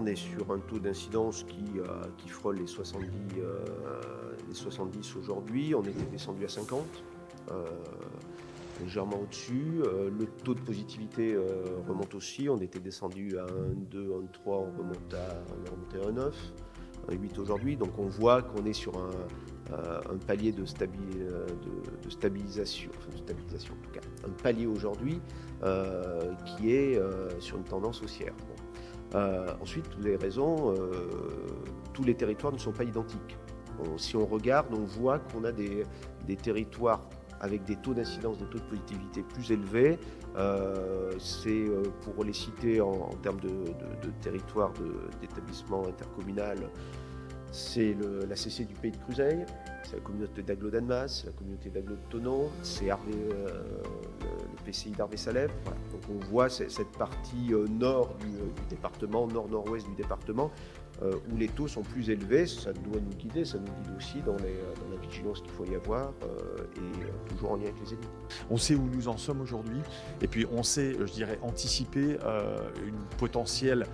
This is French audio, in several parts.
on est sur un taux d'incidence qui frôle les 70 aujourd'hui. On était descendu à 50, légèrement au-dessus. Le taux de positivité remonte aussi. On était descendu à 1,2, 1,3, on remonte à 1,9, 1,8 aujourd'hui. Donc on voit qu'on est sur un palier de stabilisation, enfin de stabilisation en tout cas, un palier aujourd'hui qui est sur une tendance haussière. Bon. Ensuite, tous les territoires ne sont pas identiques. Si on regarde, on voit qu'on a des territoires avec des taux d'incidence, des taux de positivité plus élevés. Pour les citer en termes de territoire d'établissement intercommunal, c'est la CC du Pays de Cruzeil, c'est la communauté d'Aglo d'Annemasse, c'est la communauté d'Aglo de Thonon, c'est le PCI d'Arvé-Salève. Voilà. Donc on voit cette partie nord du département, nord-nord-ouest du département, où les taux sont plus élevés. Ça doit nous guider, ça nous guide aussi dans la vigilance qu'il faut y avoir, et toujours en lien avec les élus. On sait où nous en sommes aujourd'hui, et puis on sait, je dirais, anticiper une potentielle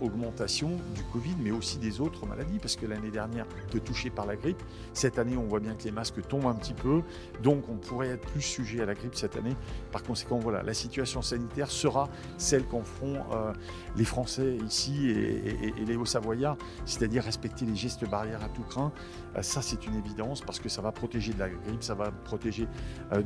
augmentation du Covid, mais aussi des autres maladies, parce que l'année dernière, été touchée par la grippe. Cette année, on voit bien que les masques tombent un petit peu, donc on pourrait être plus sujet à la grippe cette année. Par conséquent, voilà, la situation sanitaire sera celle qu'en feront les Français ici et les Hauts-Savoyards, c'est-à-dire respecter les gestes barrières à tout crin. Ça, c'est une évidence, parce que ça va protéger de la grippe, ça va protéger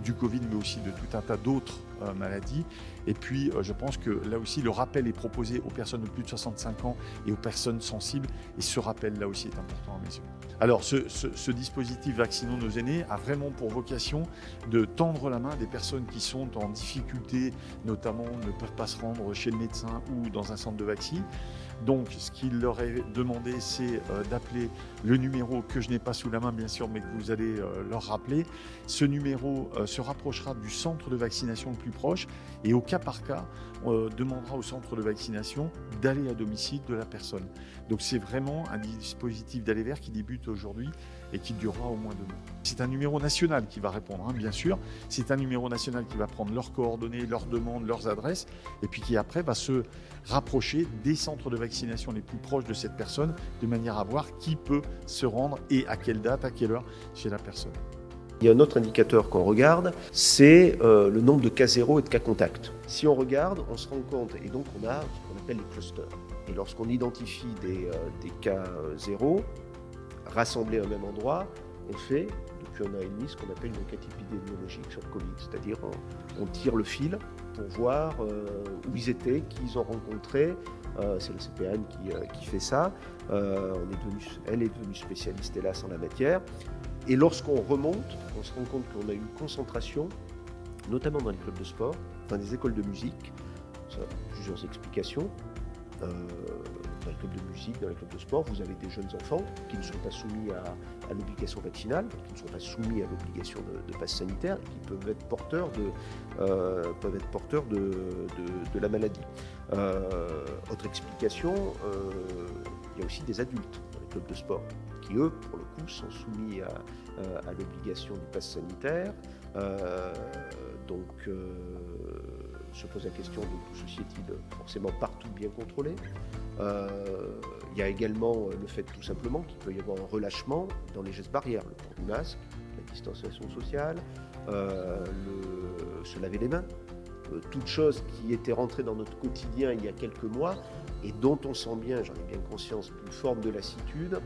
du Covid, mais aussi de tout un tas d'autres maladies. Et puis, je pense que là aussi, le rappel est proposé aux personnes de plus de 65 ans et aux personnes sensibles. Et ce rappel, là aussi, est important à mes yeux. Alors, ce dispositif Vaccinons nos aînés a vraiment pour vocation de tendre la main à des personnes qui sont en difficulté, notamment ne peuvent pas se rendre chez le médecin ou dans un centre de vaccin. Donc, ce qu'il leur est demandé, c'est d'appeler le numéro que je n'ai pas sous la main, bien sûr, mais que vous allez leur rappeler. Ce numéro se rapprochera du centre de vaccination le plus proche, et au cas par cas, on demandera au centre de vaccination d'aller à domicile de la personne. Donc, c'est vraiment un dispositif d'aller vers qui débute aujourd'hui et qui durera au moins 2 mois. C'est un numéro national qui va répondre, hein, bien sûr. C'est un numéro national qui va prendre leurs coordonnées, leurs demandes, leurs adresses, et puis qui après va se rapprocher des centres de vaccination les plus proches de cette personne, de manière à voir qui peut se rendre et à quelle date, à quelle heure chez la personne. Il y a un autre indicateur qu'on regarde, c'est le nombre de cas zéro et de cas contact. Si on regarde, on se rend compte, et donc on a ce qu'on appelle les clusters. Et lorsqu'on identifie des cas zéro, rassemblés à un même endroit, on fait, depuis un an et demi, ce qu'on appelle une enquête épidémiologique sur le Covid. C'est-à-dire, on tire le fil pour voir où ils étaient, qui ils ont rencontrés. C'est le CPN qui fait ça. Elle est devenue spécialiste, hélas, en la matière. Et lorsqu'on remonte, on se rend compte qu'on a une concentration, notamment dans les clubs de sport, dans les écoles de musique. Ça a plusieurs explications. Dans les clubs de musique, dans les clubs de sport, vous avez des jeunes enfants qui ne sont pas soumis à l'obligation vaccinale, qui ne sont pas soumis à l'obligation de passe sanitaire, et qui peuvent être porteurs de la maladie. Autre explication, il y a aussi des adultes dans les clubs de sport qui, eux, pour le coup, sont soumis à l'obligation du passe sanitaire. Se pose la question de tout ceci est-il forcément partout bien contrôlé. Il y a également le fait tout simplement qu'il peut y avoir un relâchement dans les gestes barrières, le port du masque, la distanciation sociale, se laver les mains, toutes choses qui étaient rentrées dans notre quotidien il y a quelques mois et dont on sent bien, j'en ai bien conscience, qu'une forme de lassitude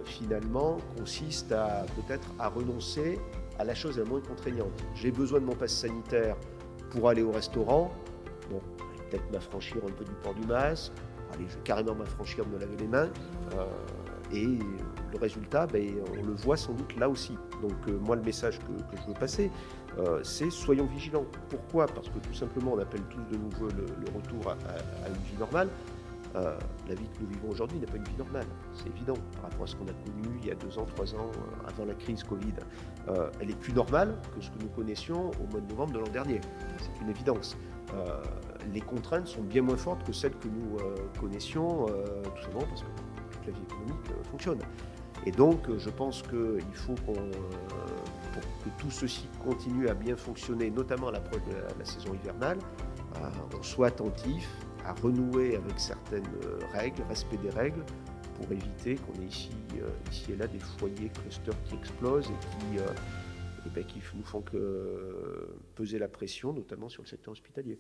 finalement consiste peut-être à renoncer à la chose la moins contraignante. J'ai besoin de mon passe sanitaire pour aller au restaurant, bon, je vais peut-être m'affranchir un peu du port du masque, allez, je vais carrément m'affranchir de me laver les mains, et le résultat, on le voit sans doute là aussi. Donc moi, le message que je veux passer, c'est soyons vigilants. Pourquoi ? Parce que tout simplement, on appelle tous de nouveau le retour à une vie normale. La vie que nous vivons aujourd'hui n'est pas une vie normale, c'est évident, par rapport à ce qu'on a connu il y a 2 ans, 3 ans, avant la crise Covid. Elle est plus normale que ce que nous connaissions au mois de novembre de l'an dernier, c'est une évidence. Les contraintes sont bien moins fortes que celles que nous connaissions, tout simplement parce que toute la vie économique fonctionne. Et donc, je pense qu'il faut pour que tout ceci continue à bien fonctionner, notamment à l'approche de la saison hivernale, on soit attentif à renouer avec certaines règles, respect des règles, pour éviter qu'on ait ici et là des foyers clusters qui explosent et qui nous font peser la pression, notamment sur le secteur hospitalier.